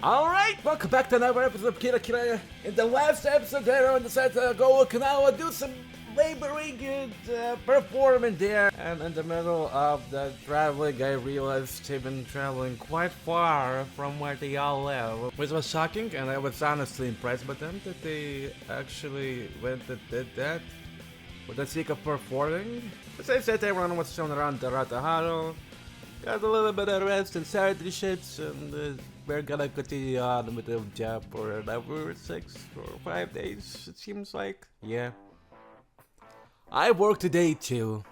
Alright, welcome back to another episode of Kira Kira. In the last episode there, I decided to go to Okinawa, do some laboring and performing there. And in the middle of the traveling, I realized they've been traveling quite far from where they all live. Which was shocking, and I was honestly impressed by them that they actually went and did that for the sake of performing. As I said, everyone was shown around the Rataharo. Got a little bit of rest and Saturday shits, and we're gonna continue on with the job for another 6 or 5 days, it seems like. Yeah. I work today too.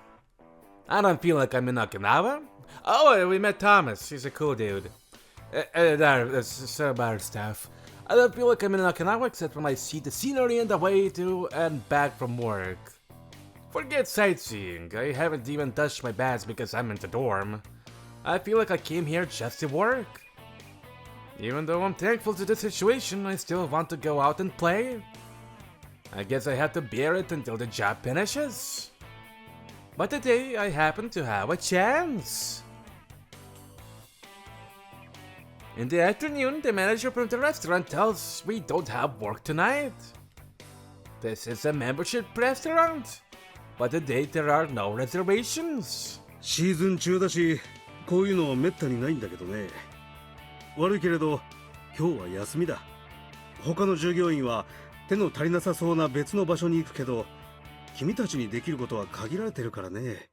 I don't feel like I'm in Okinawa. Oh, we met Thomas. He's a cool dude. That's some about stuff. I don't feel like I'm in Okinawa except when I see the scenery on the way to and back from work. Forget sightseeing. I haven't even touched my bags because I'm in the dorm. I feel like I came here just to work. Even though I'm thankful to the situation, I still want to go out and play. I guess I have to bear it until the job finishes. But today, I happen to have a chance. In the afternoon, the manager from the restaurant tells us we don't have work tonight. This is a membership restaurant, but today there are no reservations. シーズン中だし、こういうのめったにないんだけどね。悪いけれど、今日は休みだ。他の従業員は手の足りなさそうな別の場所に行くけど、君たちにできることは限られてるからね。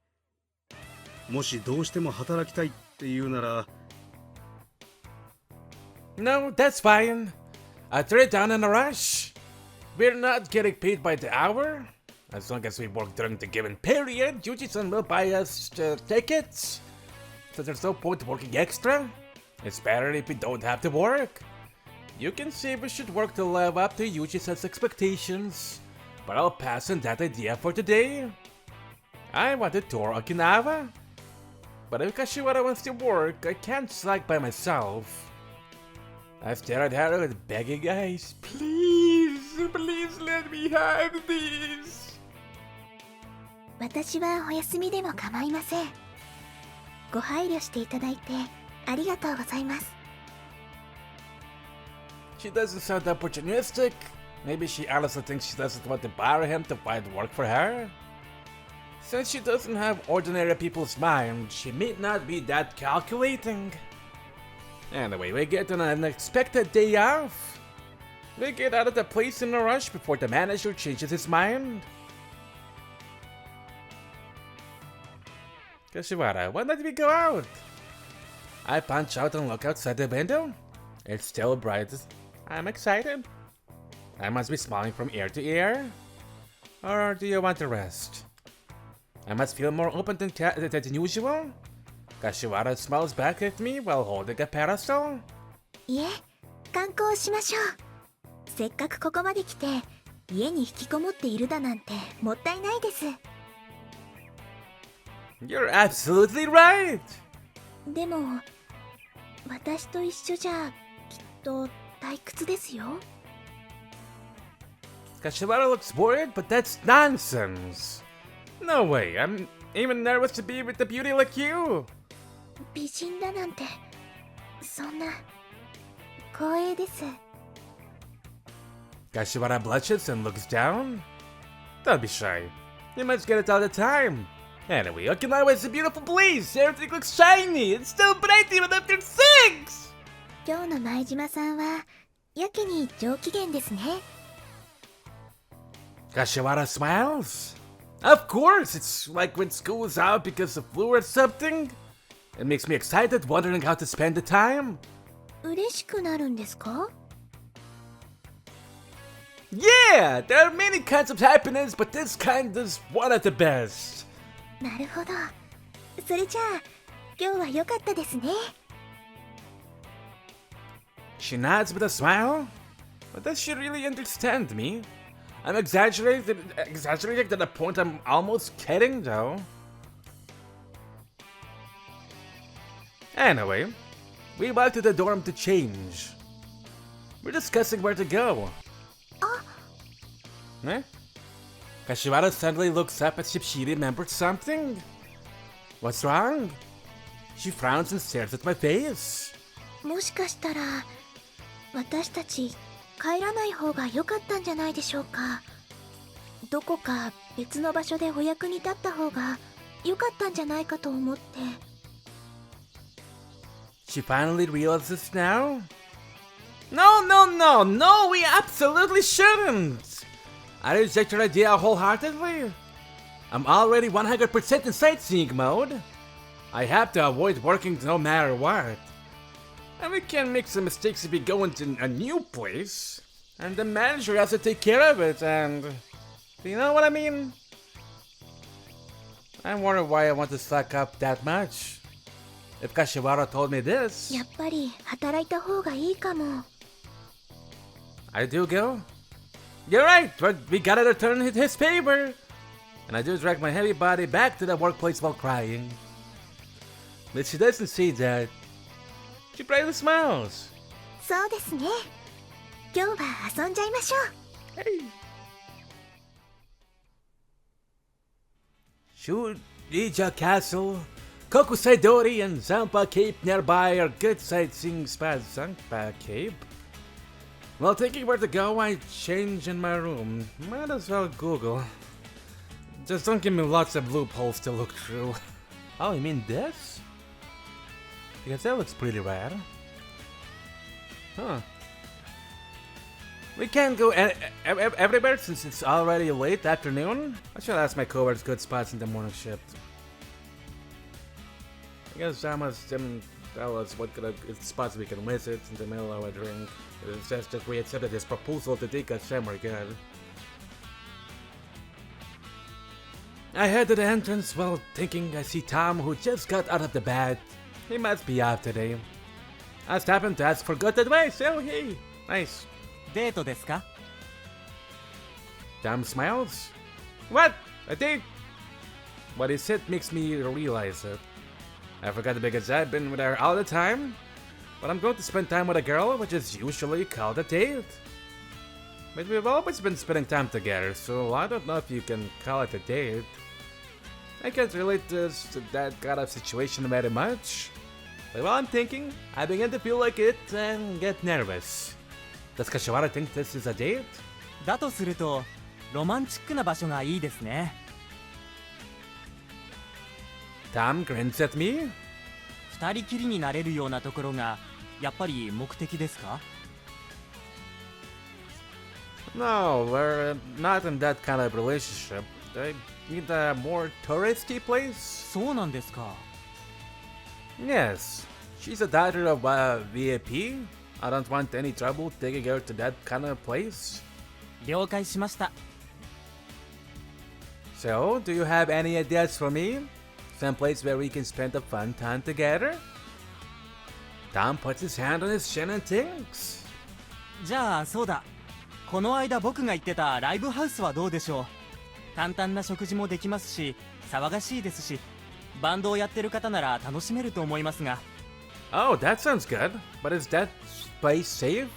もしどうしても働きたいって言うなら。No, that's fine. I threw it down in a rush. We're not getting paid by the hour. As long as we work during the given period, Yuji-san will buy us tickets. So there's no point working extra. It's better if we don't have to work. You can say we should work to live up to Yuji-san's expectations, but I'll pass on that idea for today. I want to tour Okinawa, but if Kashiwara wants to work, I can't slack by myself. I stared at her with begging eyes. Please, please let me have these. 私はお休みでも構いません。ご配慮していただいてありがとうございます。She doesn't sound opportunistic. Maybe she honestly thinks she doesn't want to borrow him to find work for her. Since she doesn't have ordinary people's mind, she may not be that calculating. Anyway, we get an unexpected day off. We get out of the place in a rush before the manager changes his mind. Kashiwara, why don't we go out? I punch out and look outside the window. It's still bright. I'm excited. I must be smiling from ear to ear. Or do you want to rest? I must feel more open than usual. Kashiwara smiles back at me while holding a parasol. いえ、観光しましょう。せっかくここまで来て家に引きこもっているだなんてもったいないです。You're absolutely right! でも私と一緒じゃきっと退屈ですよ。Kashiwara looks bored, but that's nonsense. No way, I'm even nervous to be with a beauty like you. 美人だなんてそんな光栄です。Kashiwara blushes and looks down. Don't be shy. You must get it all the time. Anyway, Okinawa is a beautiful place. Everything looks shiny. It's still bright even after 6! 今日の前島さんはやけに上機嫌ですね。Kashiwara smiles. Of course, it's like when school is out because of flu or something. It makes me excited wondering how to spend the time. 嬉しくなるんですか？ Yeah, there are many kinds of happiness, but this kind is one of the best. なるほど。それじゃあ今日は良かったですね。She nods with a smile. But does she really understand me? I'm exaggerating to the point I'm almost kidding, though. Anyway, we walk to the dorm to change. We're discussing where to go. Eh? Kashiwara suddenly looks up as if she remembered something. What's wrong? She frowns and stares at my face. もしかしたら私たち帰らない方が良かったんじゃないでしょうか。どこか別の場所でお役に立った方が良かったんじゃないかと思って。She finally realizes now? No, no, no, no, we absolutely shouldn't! I reject your idea wholeheartedly. I'm already 100% in sightseeing mode. I have to avoid working no matter what. And we can't make some mistakes if we go into a new place. And the manager has to take care of it, and... Do you know what I mean? I wonder why I want to suck up that much. If Kashiwara told me this... やっぱり働いた方がいいかも。I do go. You're right, but we gotta return his favor. And I do drag my heavy body back to the workplace while crying. But she doesn't see that. She brightly smiles. そうですね。今日は遊んじゃいましょう。Hey. Shurija Castle, Kokusai Dori, and Zampa Cape nearby are good sightseeing spots. Zampa Cape? While thinking where to go, I change in my room. Might as well Google. Just don't give me lots of loopholes to look through. Oh, you mean this? Because that looks pretty rad. Huh. We can't go everywhere since it's already late afternoon. I should ask my coworkers good spots in the morning shift. I guess Zama's tell us what good spots we can visit in the middle of a drink. It says that we accepted his proposal to take a summer good. I head to the entrance while thinking I see Tom, who just got out of the bed. He must be out today. I stop him to ask for good advice. Oh, hey, nice. デートですか？ Tom smiles. What? A date? What he said makes me realize it. I forgot because I've been with her all the time. But I'm going to spend time with a girl, which is usually called a date. But we've always been spending time together, so I don't know if you can call it a date. I can't relate to that kind of situation very much. But while I'm thinking, I begin to feel like it and get nervous. Does Kashiwara think this is a date? だとするとロマンチックな場所がいいですね。Tom grins at me. 二人きりになれるようなところがやっぱり目的ですか？ No, we're not in that kind of relationship. I need a more touristy place. そうなんですか。Yes, she's a daughter of a VIP. I don't want any trouble taking her to that kind of place. 了解しました。 So, do you have any ideas for me? Some place where we can spend a fun time together? Tom puts his hand on his chin and thinks. じゃあそうだ。この間僕が言ってたライブハウスはどうでしょう。簡単な食事もできますし、騒がしいですし、バンドをやってる方なら楽しめると思いますが。 Oh, that sounds good. But is that place safe?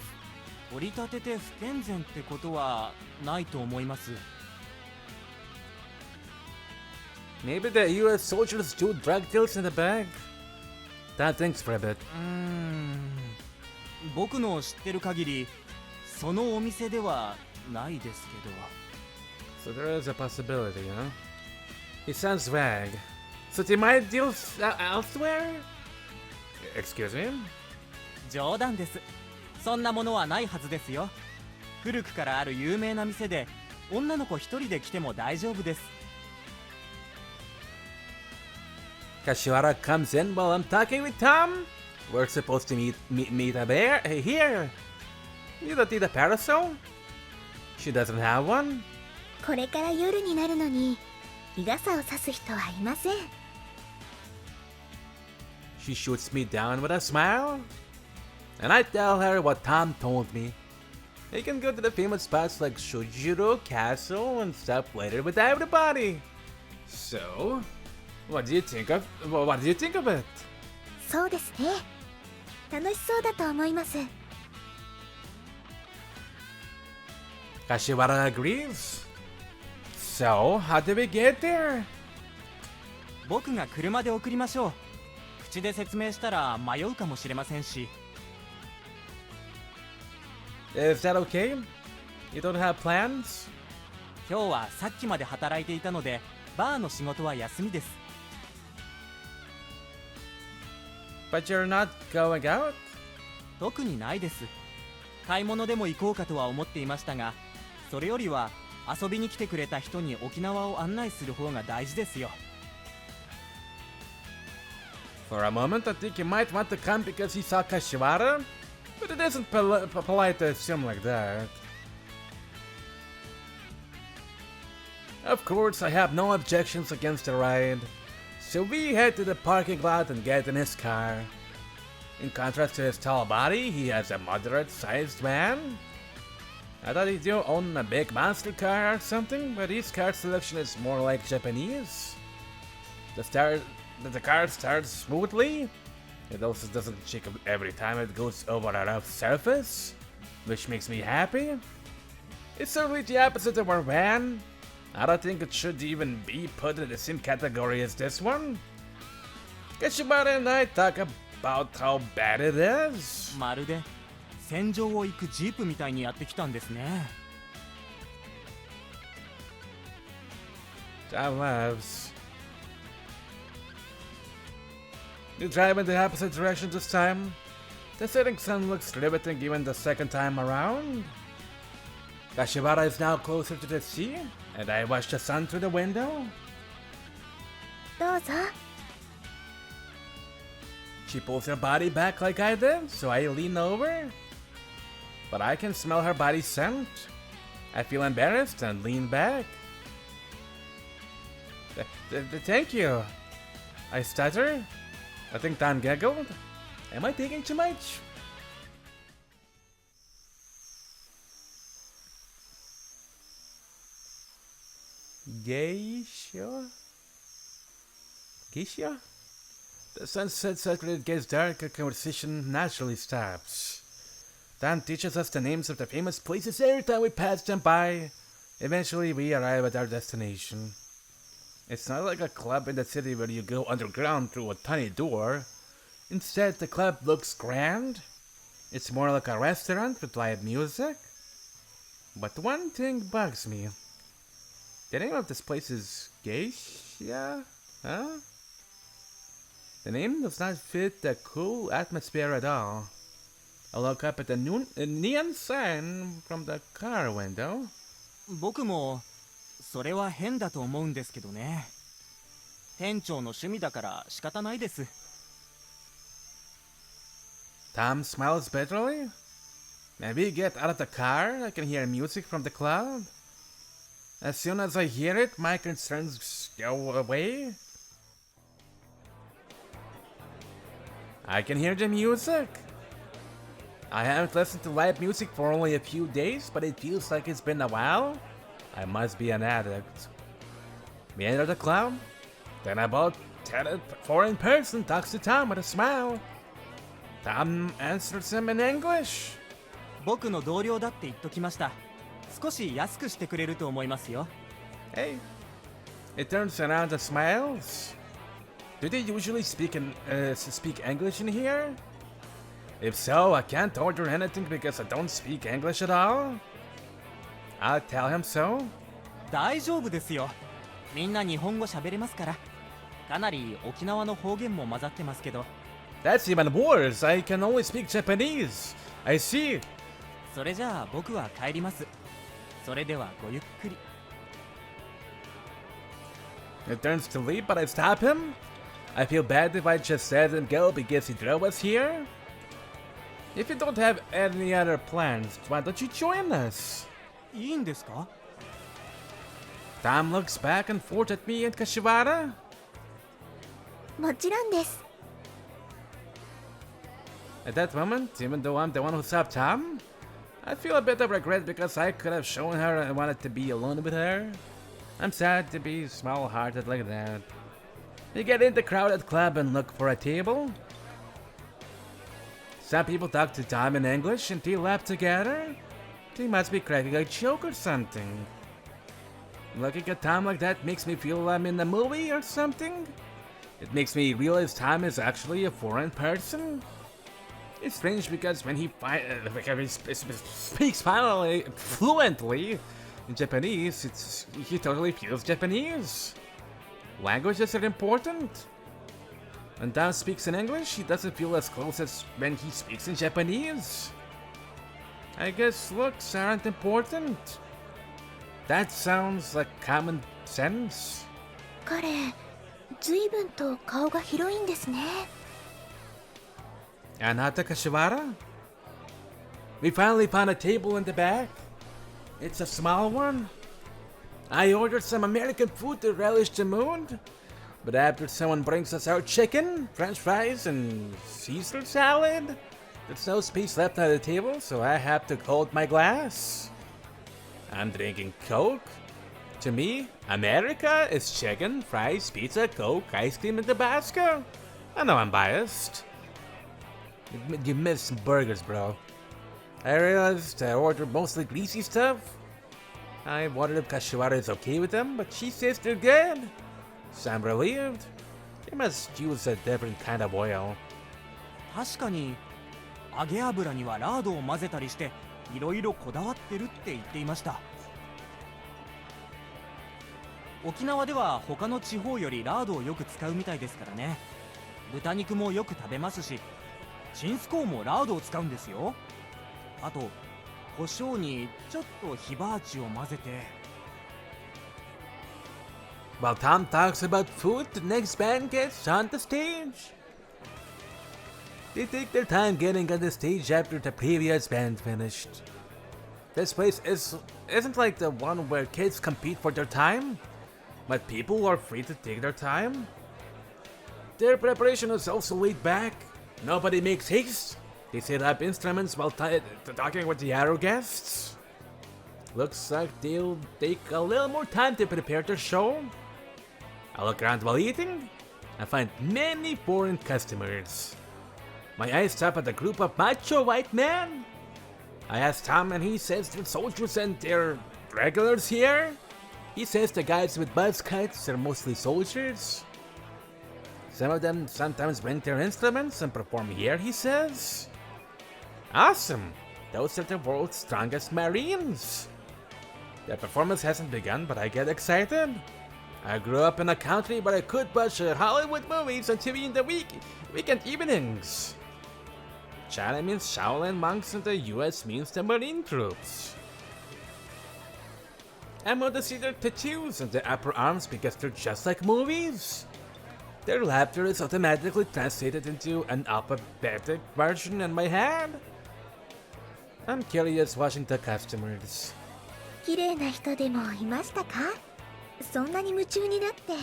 取り立てて不健全ってことはないと思います。 Maybe the US soldiers do drug deals in the bag? Tom thinks for a bit. 僕の知ってる限りそのお店ではないですけど。 So there is a possibility, huh? He sounds vague. So they might deal elsewhere? Excuse me? 冗談です。そんなものはないはずですよ。古くからある有名な店で女の子一人で来ても大丈夫です。 Kashiwara comes in while I'm talking with Tom. We're supposed to meet a bear. Hey, here. You don't need a parasol? She doesn't have one? これから夜になるのに日傘を差す人はいません。 She shoots me down with a smile. And I tell her what Tom told me. They can go to the famous spots like Shujiro Castle and stuff later with everybody. So, what do you think of it? そうですね。楽しそうだと思います。 Kashiwara agrees. So, how did we get there? 僕が車で送りましょう。口で説明したら迷うかもしれませんし。Is that okay? You don't have plans? 今日はさっきまで働いていたのでバーの仕事は休みです。 But you're not going out? 特にないです。買い物でも行こうかとは思っていましたが、それよりは遊びに来てくれた人に沖縄を案内する方が大事ですよ。 For a moment, I think you might want to come because you saw Kashiwara, but it isn't polite to assume like that. Of course, I have no objections against the ride, so we head to the parking lot and get in his car. In contrast to his tall body, he has a moderate-sized van. I thought he do own a big monster car or something, but his car selection is more like Japanese. The car starts smoothly. It also doesn't shake every time it goes over a rough surface, which makes me happy. It's certainly the opposite of our van. I don't think it should even be put in the same category as this one. Kashiwara and I talk about how bad it is. まるで戦場を行くジープみたいにやってきたんですね。 John laughs. You drive in the opposite direction this time. The setting sun looks riveting even the second time around. Kashiwara is now closer to the sea, and I watch the sun through the window. どうぞ。 She pulls her body back like I did, so I lean over. But I can smell her body scent. I feel embarrassed and lean back. Thank you. I stutter. I think Tom giggled. Am I taking too much? Geisha? Geisha? The sun sets after it gets dark, a conversation naturally stops. Dan teaches us the names of the famous places every time we pass them by. Eventually, we arrive at our destination. It's not like a club in the city where you go underground through a tiny door. Instead, the club looks grand. It's more like a restaurant with live music. But one thing bugs me. The name of this place is Geisha? Huh? The name does not fit the cool atmosphere at all. I look up at the neon sign from the car window. 僕もそれは変だと思うんですけどね。店長の趣味だから仕方ないです。 Tom smiles bitterly. As we get out of the car, I can hear music from the club. As soon as I hear it, my concerns go away. I can hear the music. I haven't listened to live music for only a few days, but it feels like it's been a while. I must be an addict. We enter the club. Then about 10 foreign person talks to Tom with a smile. Tom answers him in English. 僕の同僚だって言っときました。少し安くしてくれると思いますよ。 Hey. It turns around and smiles. Do they usually speak English in here? If so, I can't order anything because I don't speak English at all. I'll tell him so. 大丈夫ですよ。みんな日本語喋れますから。かなり沖縄の方言も混ざってますけど。 That's even worse. I can only speak Japanese. I see. それじゃあ僕は帰ります。それではごゆっくり。 He turns to leave, but I stop him. I feel bad if I just said and go because he drove us here. If you don't have any other plans, why don't you join us? いいんですか? Tom looks back and forth at me and Kashiwara. もちろんです。 At that moment, even though I'm the one who stopped Tom, I feel a bit of regret because I could have shown her I wanted to be alone with her. I'm sad to be small-hearted like that. We get in the crowded club and look for a table. Some people talk to Tom in English and they laugh together. They must be cracking a joke or something. Looking at Tom like that makes me feel I'm in a movie or something. It makes me realize Tom is actually a foreign person. It's strange because when he speaks finally fluently in Japanese, he totally feels Japanese. Languages are important. When Dom speaks in English, he doesn't feel as close as when he speaks in Japanese. I guess looks aren't important. That sounds like common sense. 彼、随分と顔が広いんですね。Anata Kashiwara? We finally found a table in the back. It's a small one. I ordered some American food to relish the mood, but after someone brings us our chicken, french fries, and Caesar salad, there's no space left on the table, so I have to hold my glass. I'm drinking Coke. To me, America is chicken, fries, pizza, Coke, ice cream, and Tabasco. I know I'm biased. You missed burgers, bro. I realized I ordered mostly greasy stuff. I wondered if Kashiwara is okay with them, but she says they're good. So I'm relieved. They must use a different kind of oil. 確かに揚げ油にはラードを混ぜたりしていろいろこだわってるって言っていました。沖縄では他の地方よりラードをよく使うみたいですからね。豚肉もよく食べますし、チンスコーもラードを使うんですよ。あと胡椒にちょっとヒバーチを混ぜて。While Tom talks about food, the next band gets on the stage. They take their time getting on the stage after the previous band finished. This place isn't like the one where kids compete for their time, but people are free to take their time. Their preparation is also laid back. Nobody makes haste. They set up instruments while talking with the other guests. Looks like they'll take a little more time to prepare their show. I look around while eating. I find many foreign customers. My eyes stop at a group of macho white men. I ask Tom and he says they're soldiers and they're regulars here. He says the guys with buzz cuts are mostly soldiers. Some of them sometimes bring their instruments and perform here, he says. Awesome! Those are the world's strongest Marines. The performance hasn't begun, but I get excited. I grew up in a country where I could watch Hollywood movies on TV in the weekend evenings. China means Shaolin monks and the US means the Marine troops. I'm able to see their tattoos on the upper arms because they're just like movies. Their laughter is automatically translated into an alphabetic version in my head. I'm curious watching the customers. 綺麗な人でもいましたか？そんなに夢中になって。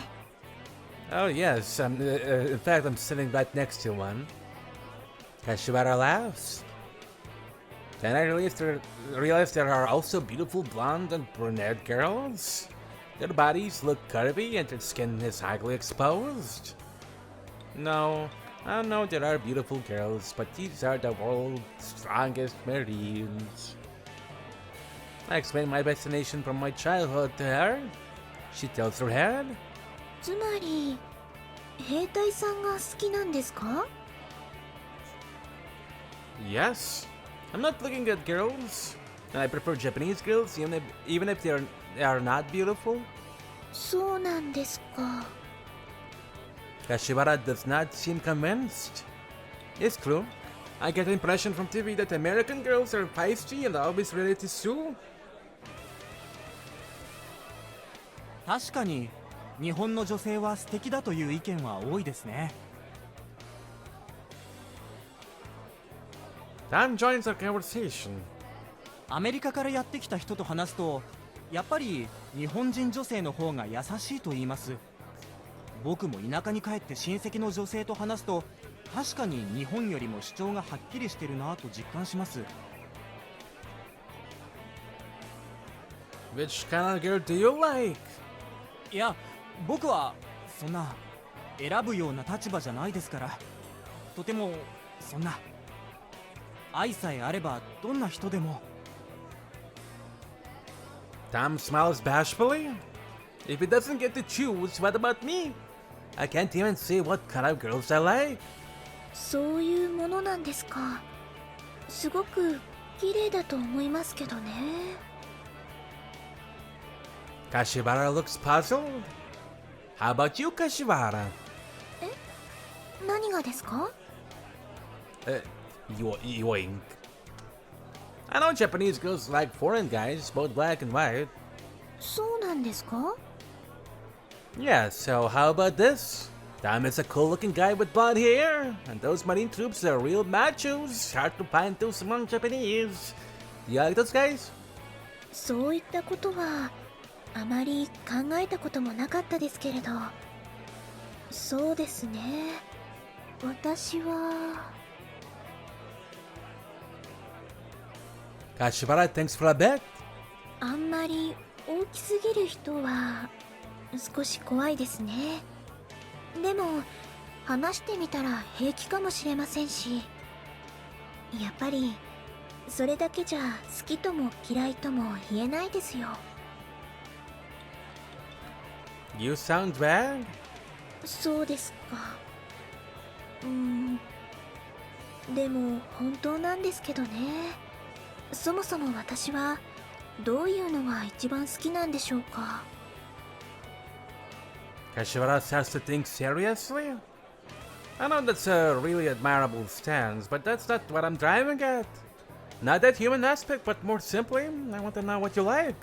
Oh yes, in fact I'm sitting right next to one. Kashiwara laughs. Then I realized there are also beautiful blonde and brunette girls. Their bodies look curvy and their skin is highly exposed. No, I know there are beautiful girls, but these are the world's strongest Marines. I explain my destination from my childhood to her. She tilts her head. つまり、兵隊さんが好きなんですか？ Yes. I'm not looking at girls. I prefer Japanese girls, even if they are not beautiful. そうなんですか。Kashiwara does not seem convinced. It's true. I get the impression from TV that American girls are feisty and always ready to sue. 確かに日本の女性は素敵だという意見は多いですね。Tom joins our conversation. アメリカからやってきた人と話すと、やっぱり日本人女性の方が優しいと言います。僕も田舎に帰って親戚の女性と話すと、確かに日本よりも主張がはっきりしてるなと実感します。Which kind of girl do you like? いや、僕はそんな選ぶような立場じゃないですから。とてもそんな愛さえあればどんな人でも。Tom smiles bashfully. If he doesn't get to choose, what about me? I can't even say what kind of girls I like. そういうものなんですか。すごく綺麗だと思いますけどね。 Kashiwara looks puzzled. How about you, Kashiwara? 何がですか？ Yoink. I know Japanese girls like foreign guys, both black and white. そうなんですか？ Yeah, so how about this? Tom is a cool-looking guy with blonde hair, and those marine troops are real machos, hard to find those among Japanese. Do you like those guys? そういったことはあまり考えたこともなかったですけれど、そうですね。私は Kashiwara thinks for a bit. あんまり大きすぎる人は少し怖いですね。でも話してみたら平気かもしれませんし、やっぱりそれだけじゃ好きとも嫌いとも言えないですよ。 You sound bad. そうですか。でも本当なんですけどね。そもそも私はどういうのが一番好きなんでしょうか。 Kashiwara starts to think seriously. I know that's a really admirable stance, but that's not what I'm driving at. Not that human aspect, but more simply, I want to know what you like.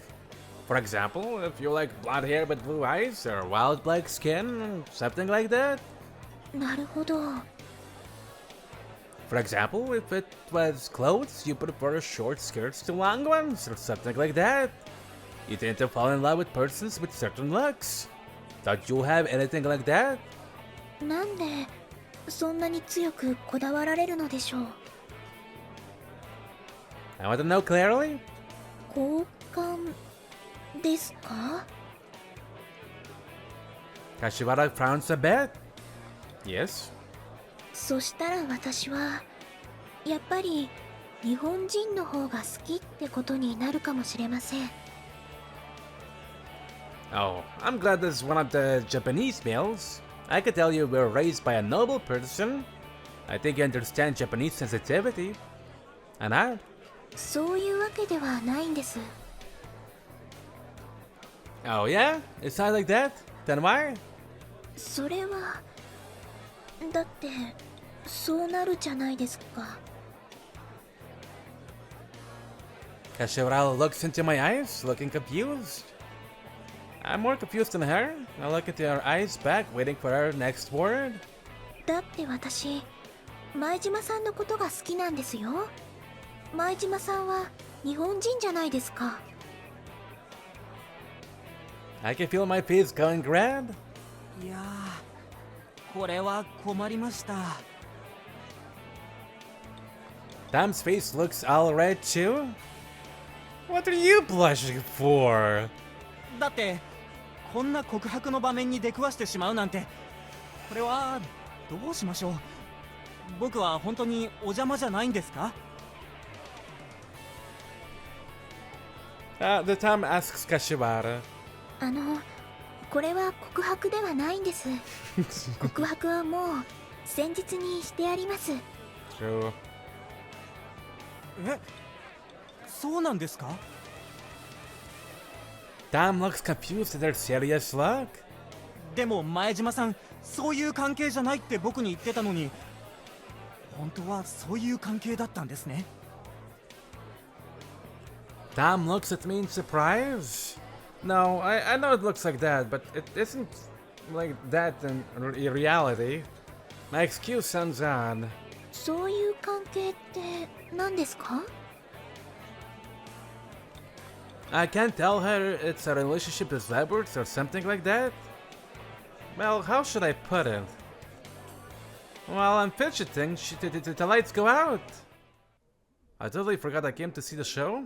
For example, if you like blonde hair with blue eyes, or wild black skin, something like that. なるほど。 For example, if it was clothes, you prefer short skirts to long ones, or something like that. You tend to fall in love with persons with certain looks. Don't you have anything like that? なんでそんなに強くこだわられるのでしょう。 I want to know clearly. 好感ですか？ Kashiwara frowns a bit. Yes. そしたら私はやっぱり日本人の方が好きってことになるかもしれません。 Oh, I'm glad this is one of the Japanese males. I can tell you were raised by a noble person. I think you understand Japanese sensitivity. And I? そういうわけではないんです。 Oh yeah? It's not like that? Then why? それはだってそうなるじゃないですか。 Kashiwara looks into my eyes, looking confused. I'm more confused than her. I look into her eyes back, waiting for her next word. だって私前島さんのことが好きなんですよ。前島さんは日本人じゃないですか。 I can feel my face going red. いやー、これは困りました。 Tom's face looks all red too. What are you blushing for? だってこんな告白の場面に出くわしてしまうなんて、これはどうしましょう。僕は本当にお邪魔じゃないんですか？ The Tom asks Kashiwara. これは告白ではないんです。告白はもう先日にしてあります。 True. え、そうなんですか？ Tom looks confused at her serious look. でも前島さん、そういう関係じゃないって僕に言ってたのに、本当はそういう関係だったんですね。 Tom looks at me in surprise. No, I know it looks like that, but it isn't like that in reality. My excuse sounds odd. そういう関係って何ですか？ I can't tell her it's a relationship with leopards or something like that. Well, how should I put it? While I'm fidgeting, the lights go out. I totally forgot I came to see the show.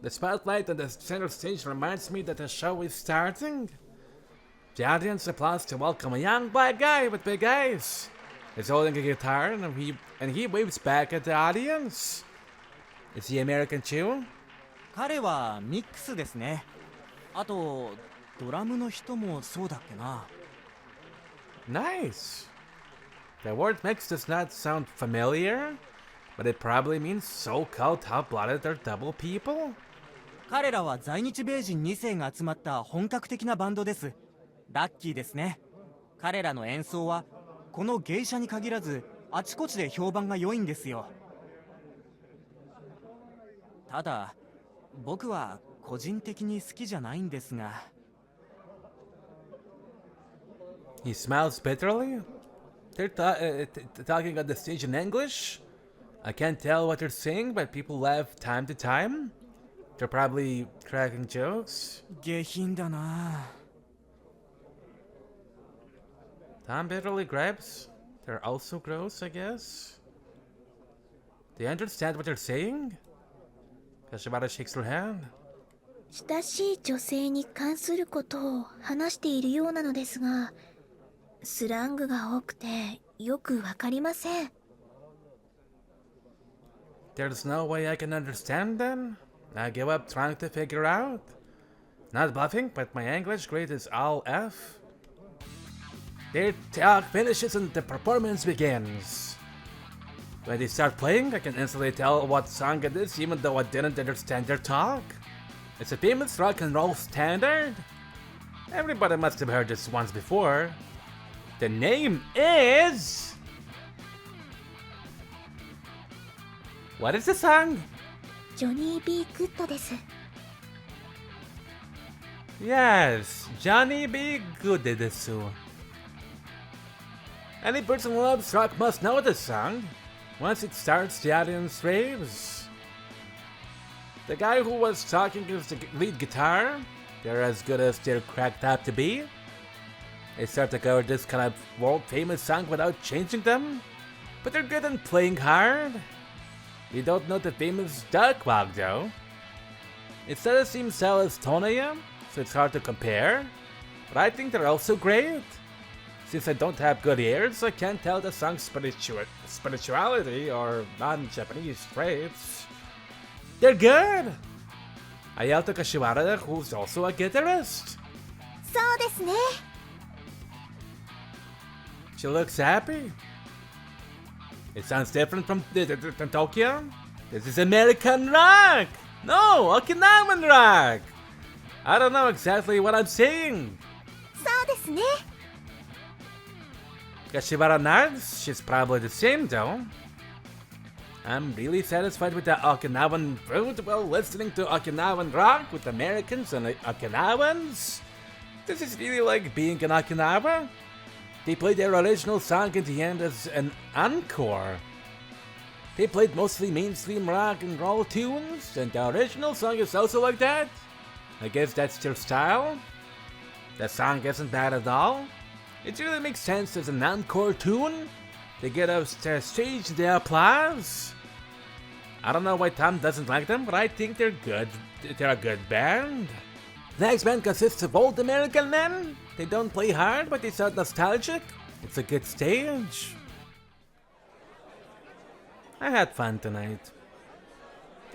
The spotlight on the center stage reminds me that the show is starting. The audience applauds to welcome a young black guy with big eyes. He's holding a guitar and he waves back at the audience. Is he American too? 彼はミックスですね。あとドラムの人もそうだっけな。 Nice. The word mix does not sound familiar, But it probably means so-called hot-blooded or double people? 彼らは在日米人2世が集まった本格的なバンドです。ラッキーですね。彼らの演奏はこの芸者に限らずあちこちで評判が良いんですよ。ただ僕は個人的に好きじゃないんですが。He smiles bitterly. They're talking on the stage in English. I can't tell what they're saying, but people laugh time to time. They're probably cracking jokes. 下品だな。Tom bitterly grabs. They're also gross, I guess. Do you understand what they're saying? Kashiwara shakes her hand. 親しい女性に関することを話しているようなのですが、スラングが多くてよくわかりません。There's no way I can understand them. I give up trying to figure out. Not bluffing, but my English grade is all F. Their talk finishes and the performance begins. When they start playing, I can instantly tell what song it is, even though I didn't understand their talk. It's a famous rock and roll standard. Everybody must have heard this once before. The name is... What is the song? ジョニー・ビー・グッドです。Yes, Johnny B. Good desu. Any person who loves rock must know this song. Once it starts, the audience raves. The guy who was talking is the lead guitar. They're as good as they're cracked up to be. They start to cover this kind of world-famous song without changing them. But they're good at playing hard. We don't know the famous duck walk though. It doesn't seem so as Tonya, so it's hard to compare. But I think they're also great. Since I don't have good ears, I can't tell the song's spirituality or non-Japanese traits. They're good! I yelled to Kashiwara, who's also a guitarist. そうですね。She looks happy. It sounds different from Tokyo. This is American rock! No, Okinawan rock! I don't know exactly what I'm saying. そうですね。Kashiwara nods. She's probably the same though. I'm really satisfied with the Okinawan food while listening to Okinawan rock with Americans and Okinawans. This is really like being in Okinawa. They played their original song in the end as an encore. They played mostly mainstream rock and roll tunes, and the original song is also like that. I guess that's their style. The song isn't bad at all. It really makes sense as an encore tune. They get up to stage, the applause. I don't know why Tom doesn't like them, but I think they're good. They're a good band. The next band consists of old American men. They don't play hard, but they sound nostalgic. It's a good stage. I had fun tonight.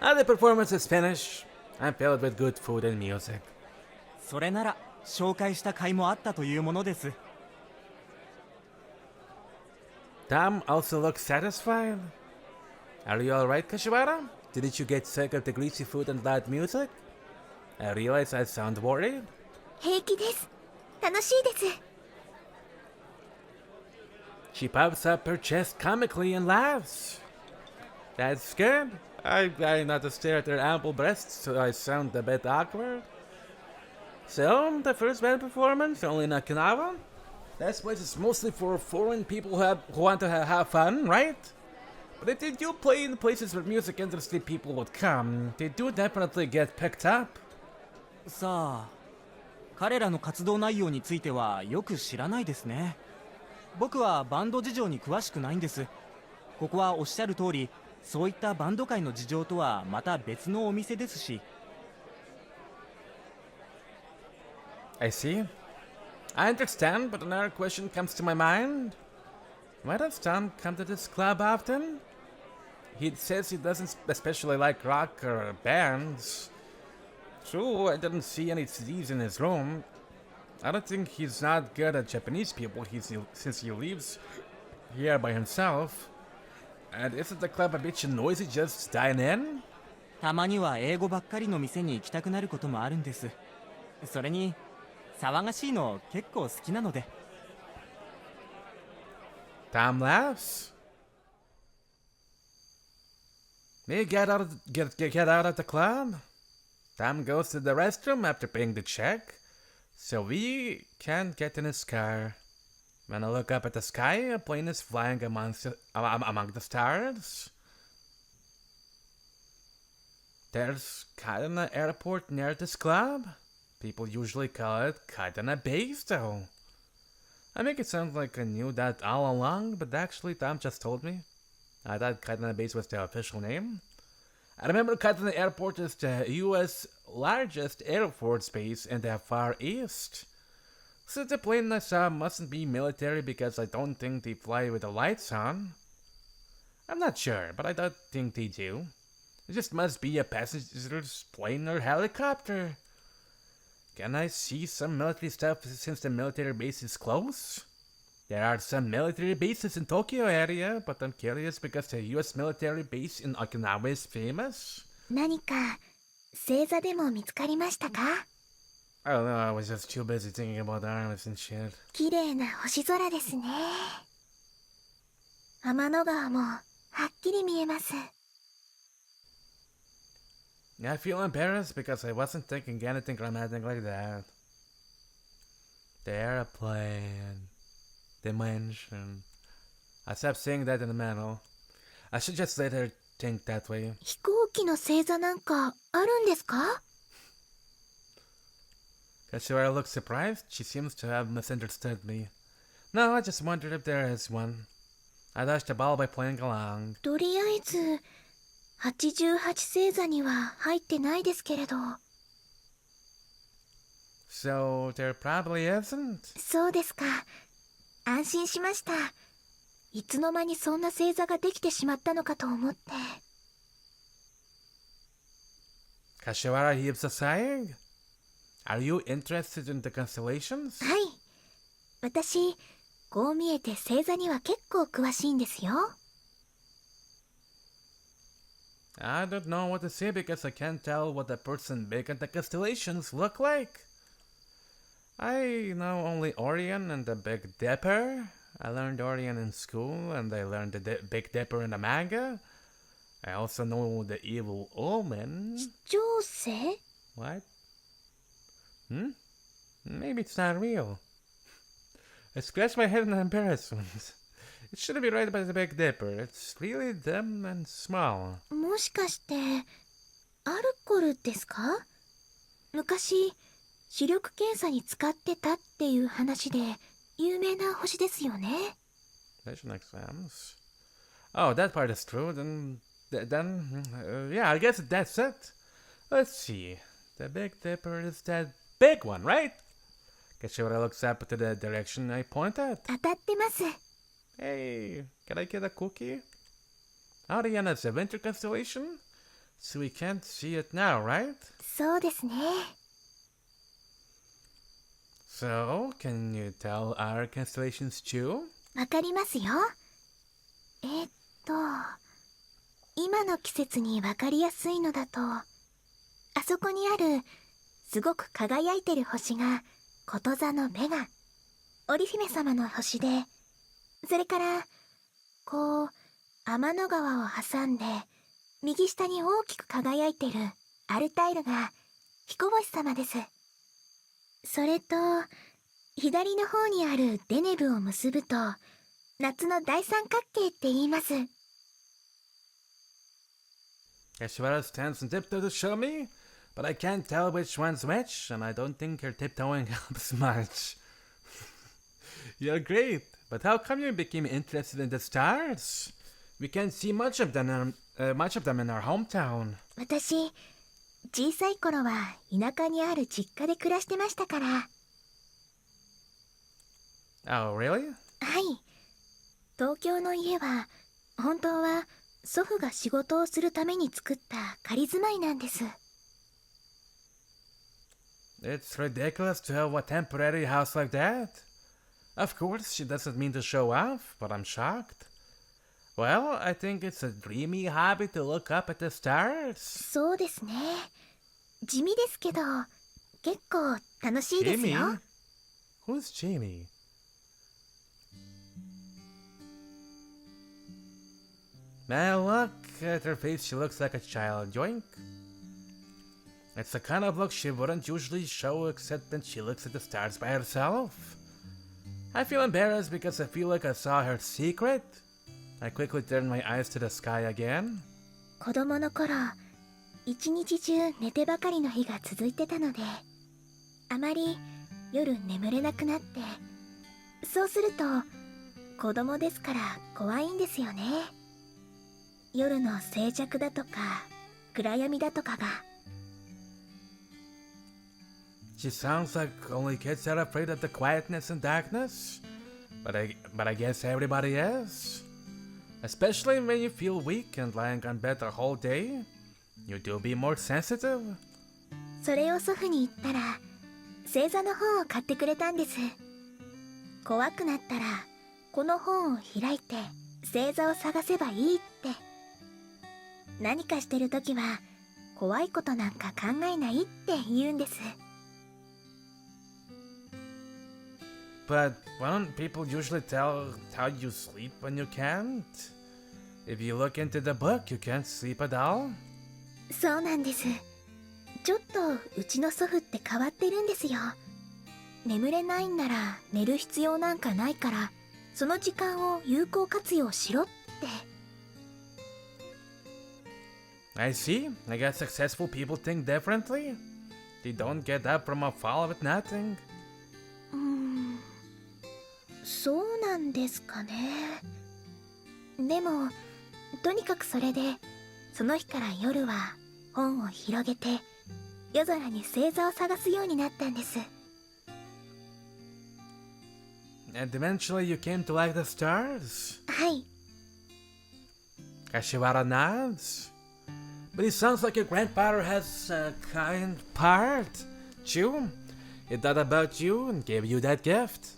Now the performance is finished. I'm filled with good food and music. それなら紹介した甲斐もあったというものです。Tom also looks satisfied. Are you alright, Kashiwara? Didn't you get sick of the greasy food and loud music? I realize I sound worried. 平気です。楽しいです。She puffs up her chest comically and laughs. That's good. I not to stare at her ample breasts, so I sound a bit awkward. So, the first band performance, only in Okinawa? That place is mostly for foreign people who want to have fun, right? But if they do play in places where music industry people would come, they do definitely get picked up. さあ、彼らの活動内容についてはよく知らないですね。僕はバンド事情に詳しくないんです。ここはおっしゃる通り、そういったバンド界の事情とはまた別のお店ですし。I see. I understand, but another question comes to my mind. Why does Tom come to this club often? He says he doesn't especially like rock or bands. True, I didn't see any CDs in his room. I don't think he's not good at Japanese people since he lives here by himself. And isn't the club a bit noisy just dying in? たまには英語ばっかりの店に行きたくなることもあるんです。それに騒がしいの結構好きなので。Tom laughs. We get out of the club. Tom goes to the restroom after paying the check, so we can get in his car. When I look up at the sky, a plane is flying among the stars. There's Katana Airport near this club. People usually call it Katana Base, though. I make it sound like I knew that all along, but actually Tom just told me. I thought Katana Base was the official name. I remember Katana Airport is the US largest Air Force base in the Far East. So the plane I saw mustn't be military because I don't think they fly with the lights on. I'm not sure, but I don't think they do. It just must be a passenger's plane or helicopter. Can I see some military stuff since the military base is close? There are some military bases in Tokyo area, but I'm curious because the US military base in Okinawa is famous. 何か星座でも見つかりましたか？ I don't know, I was just too busy thinking about arms and shit. 綺麗な星空ですね。天の川もはっきり見えます。I feel embarrassed because I wasn't thinking anything romantic like that. The airplane. Dimension. I stopped saying that in the middle. I should just let her think that way. 飛行機の星座なんかあるんですか？ Kashiwara looks surprised. She seems to have misunderstood me. No, I just wondered if there is one. I dodged the ball by playing along. とりあえず88星座には入ってないですけれど。So there probably isn't. そうですか。安心しました。いつの間にそんな星座ができてしまったのかと思って。Kashiwara heaves a sigh. Are you interested in the constellations? はい。私、こう見えて星座には結構詳しいんですよ。I don't know what to say because I can't tell what the person big in the constellations look like. I know only Orion and the Big Dipper. I learned Orion in school, and I learned the Big Dipper in the manga. I also know the Evil Omen. 調星？ What? Maybe it's not real. I scratched my head in embarrassment. It shouldn't be right by the Big Dipper. It's really dim and small. もしかしてアルコルですか？昔視力検査に使ってたっていう話で有名な星ですよね。Vision exams. Oh, that part is true. Yeah, I guess that's it. Let's see. The Big Dipper is that big one, right? Kashiwara looks up to the direction I point at. 当たってます。Hey, can I get a cookie? Orion is a winter constellation, so we can't see it now, right? そうですね。So, can you tell our constellations too? わかりますよ。今の季節にわかりやすいのだと、あそこにあるすごく輝いてる星がこと座のベガ、織姫様の星で、それからこう天の川を挟んで右下に大きく輝いてるアルタイルが彦星様です。それと左の方にあるデネブを結ぶと夏の大三角形って言います。Kashiwara stands on tiptoe to show me, but I can't tell which one's which, and I don't think her tiptoeing helps much. You're great, but how come you became interested in the stars? We can't see much of them in our hometown. 私、小さい頃は田舎にある実家で暮らしてましたから。Oh, really? はい。東京の家は本当は祖父が仕事をするために作った仮住まいなんです。It's ridiculous to have a temporary house like that. Of course, she doesn't mean to show off, but I'm shocked. Well, I think it's a dreamy hobby to look up at the stars. そうですね。地味ですけど、結構楽しいですよ。 Jamie? Who's Jamie? Man, look at her face. She looks like a child. Yoink. It's the kind of look she wouldn't usually show except when she looks at the stars by herself. I feel embarrassed because I feel like I saw her secret. I quickly turned my eyes to the sky again. 子供の頃、一日中寝てばかりの日が続いてたので、あまり夜眠れなくなって、そうすると子供ですから怖いんですよね。夜の静寂だとか暗闇だとかが。 She sounds like only kids are afraid of the quietness and darkness. But I guess everybody is. Especially when you feel weak and lying on bed the whole day. You do be more sensitive. それを祖父に言ったら、星座の本を買ってくれたんです。怖くなったらこの本を開いて星座を探せばいいって。何かしてるときは怖いことなんか考えないって言うんです。 But won't people usually tell how you sleep when you can't? If you look into the book, you can't sleep at all? そうなんです。ちょっとうちの祖父って変わってるんですよ。眠れないんなら寝る必要なんかないから、その時間を有効活用しろって。 I see. I guess successful people think differently. They don't get up from a fall with nothing. そうなんですかね。でもとにかくそれで、その日から夜は本を広げて夜空に星座を探すようになったんです。 And eventually you came to like the stars. はい。 Kashiwara nods. But it sounds like your grandfather has a kind part. Chew, he thought about you and gave you that gift.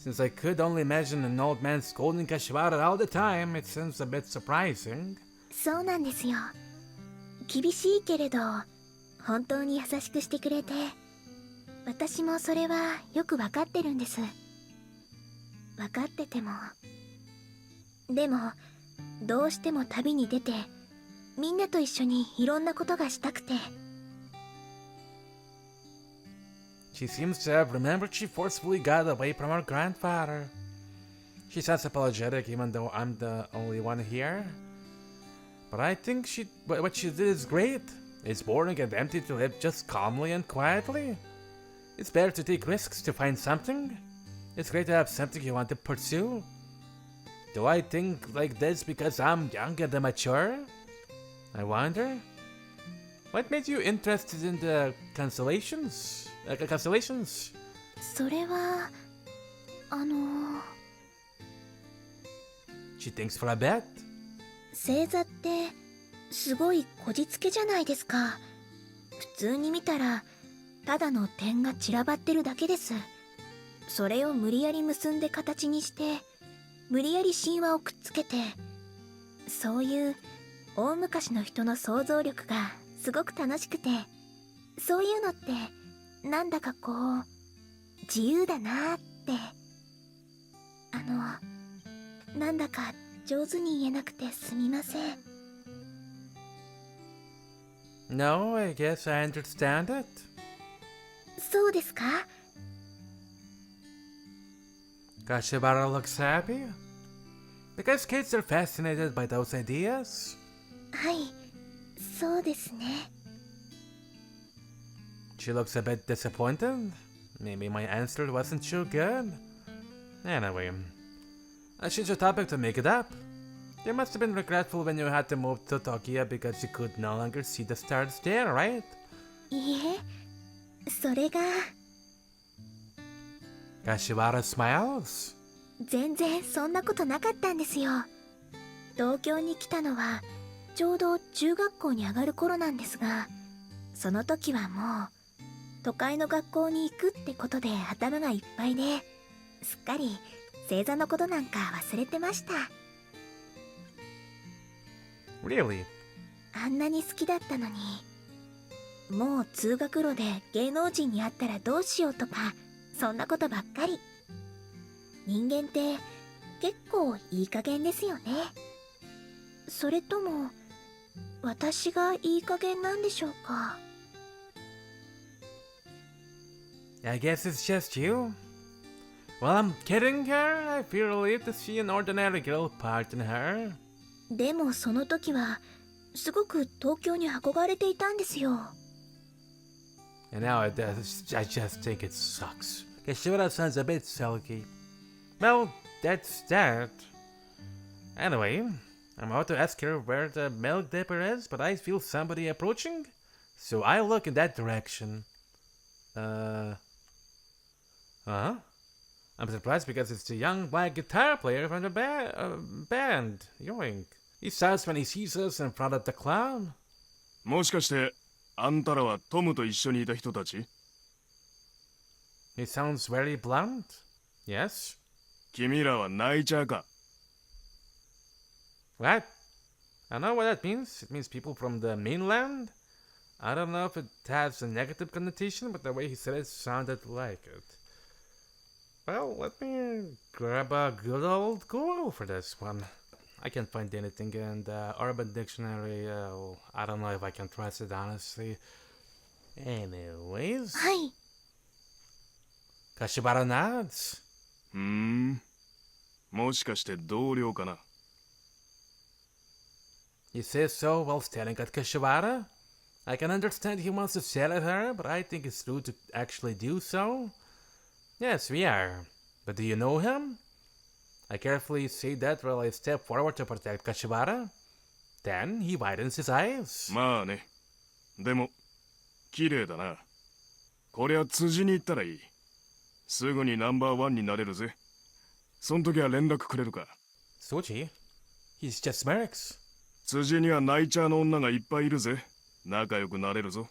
Since I could only imagine an old man scolding Kashiwara all the time, it seems a bit surprising. そうなんですよ。厳しいけれど本当に優しくしてくれて、私もそれはよくわかってるんです。わかってても、でもどうしても旅に出てみんなと一緒にいろんなことがしたくて。 She seems to have remembered she forcefully got away from her grandfather. She sounds apologetic even though I'm the only one here. But I think what she did is great. It's boring and empty to live just calmly and quietly. It's better to take risks to find something. It's great to have something you want to pursue. Do I think like this because I'm young and immature? I wonder. What made you interested in the constellations? Constellations? それはShe thinks for a bit. 星座ってすごいこじつけじゃないですか。普通に見たらただの点が散らばってるだけです。それを無理やり結んで形にして、無理やり神話をくっつけて、そういう大昔の人の想像力がすごく楽しくて、そういうのってなんだかこう自由だなって。なんだか上手に言えなくてすみません。 No, I guess I understand it. そうですか？ Kashiwara looks happy. Because kids are fascinated by those ideas. はい、そうですね。 She looks a bit disappointed. Maybe my answer wasn't too good. Anyway, I changed the topic to make it up. You must have been regretful when you had to move to Tokyo because you could no longer see the stars there, right? いいえ、それが Kashiwara smiles. 全然そんなことなかったんですよ。東京に来たのはちょうど中学校に上がる頃なんですが、その時はもう都会の学校に行くってことで頭がいっぱいで、すっかり星座のことなんか忘れてました。Really? あんなに好きだったのに、もう通学路で芸能人に会ったらどうしようとか、そんなことばっかり。人間って結構いい加減ですよね。それとも私がいい加減なんでしょうか。 I guess it's just you. Well, I'm kidding her. I feel relieved to see an ordinary girl part in her. でもその時はすごく東京に憧れていたんですよ。 And now I just think it sucks. Kashiwara sounds a bit sulky. Well, that's that. Anyway, I'm about to ask her where the milk dipper is, but I feel somebody approaching, so I look in that direction. I'm surprised because it's the young black guitar player from the band, Yoink. He shouts when he sees us in front of the clown. もしかしてあんたらはトムと一緒にいた人たち？ He sounds very blunt. Yes? 君らはナイチャーか？ What? I know what that means. It means people from the mainland. I don't know if it has a negative connotation, but the way he said it sounded like it. Well, let me grab a good old Google for this one. I can't find anything in the Urban Dictionary. I don't know if I can trust it, honestly. Anyways. はい。 Kashiwara nods. もしかして同僚かな？ He says so while staring at Kashiwara. I can understand he wants to sell at her, but I think it's rude to actually do so. Yes, we are. But do you know him? I carefully say that while I step forward to protect Kashiwara. Then he widens his eyes. まあね。でも綺麗だな。こりゃ辻に行ったらいい。すぐにナンバーワンになれるぜ。そん時は連絡くれるか。 Sochi? He's just smirks. 辻にはナイチャーの女がいっぱいいるぜ。仲良くなれるぞ。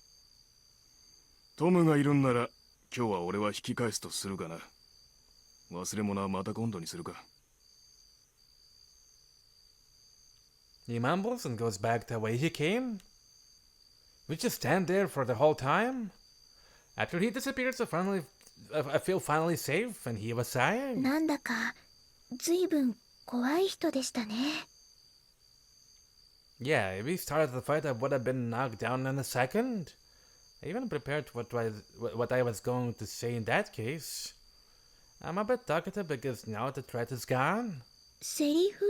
トムがいるんなら今日は俺は引き返すとするかな。忘れ物はまた今度にするか。 He mumbles and goes back the way he came. We just stand there for the whole time. After he disappears, I feel finally safe, and he was sighing. なんだかずいぶん怖い人でしたね。 Yeah, if he started the fight, I would have been knocked down in a second. I even prepared what I was going to say in that case. I'm a bit talkative because now the threat is gone. セリフ？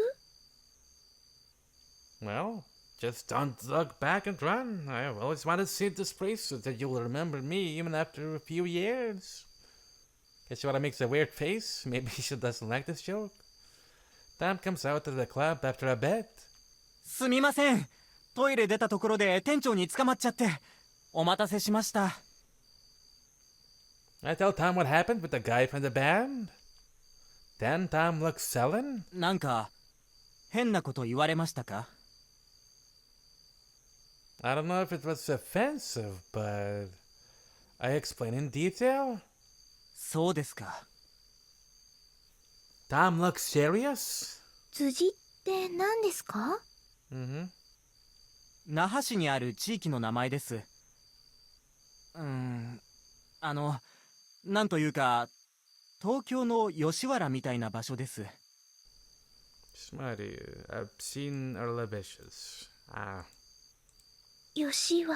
Well, just don't look back and run. I always wanted to see this place so that you'll remember me even after a few years. Kashiwara makes a weird face. Maybe she doesn't like this joke. Tom comes out of the club after a bit. すみません。トイレ出たところで店長に捕まっちゃって。お待たせしました。I tell Tom what happened with the guy from the band. Then Tom looks sullen. なんか変なこと言われましたか？ I don't know if it was offensive, but I explain in detail. そうですか。 Tom looks serious. 辻って何ですか？ Mm-hmm. 那覇市にある地域の名前です。なんというか東京の吉原みたいな場所です。 Smarty, I've seen early wishes. Ah. 吉原。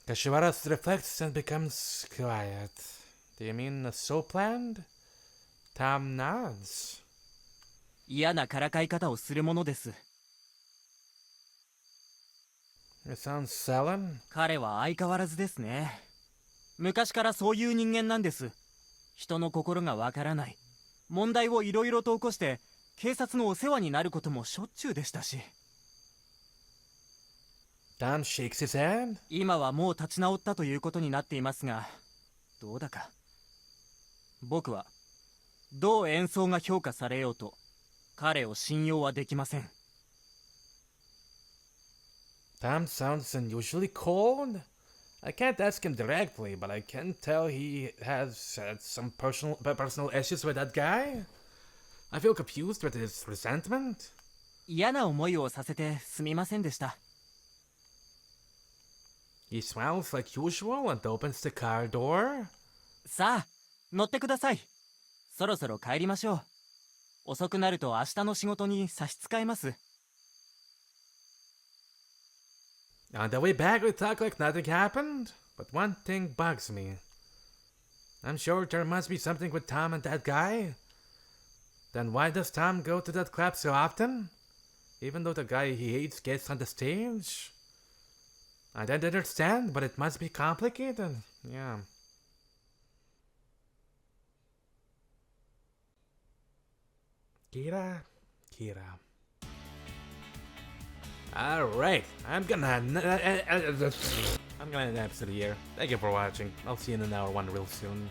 Kashiwara reflects and becomes quiet. Do you mean so planned? Tom nods. 嫌なからかい方をするものです。 It sounds sullen. 彼は相変わらずですね。昔からそういう人間なんです。人の心がわからない。問題をいろいろと起こして警察のお世話になることもしょっちゅうでしたし。 Tom shakes his head. 今はもう立ち直ったということになっていますが、どうだか。僕はどう演奏が評価されようと彼を信用はできません。 Tom sounds unusually cold. I can't ask him directly, but I can tell he has had some personal issues with that guy. I feel confused with his resentment. 嫌な思いをさせてすみませんでした。 He smiles like usual and opens the car door. さあ、乗ってください。そろそろ帰りましょう。遅くなると明日の仕事に差し支えます。 On the way back, we talk like nothing happened. But one thing bugs me. I'm sure there must be something with Tom and that guy. Then why does Tom go to that club so often? Even though the guy he hates gets on the stage? I don't understand, but it must be complicated. Yeah. Kira. Alright, I'm gonna end the episode here. Thank you for watching. I'll see you in an hour one real soon.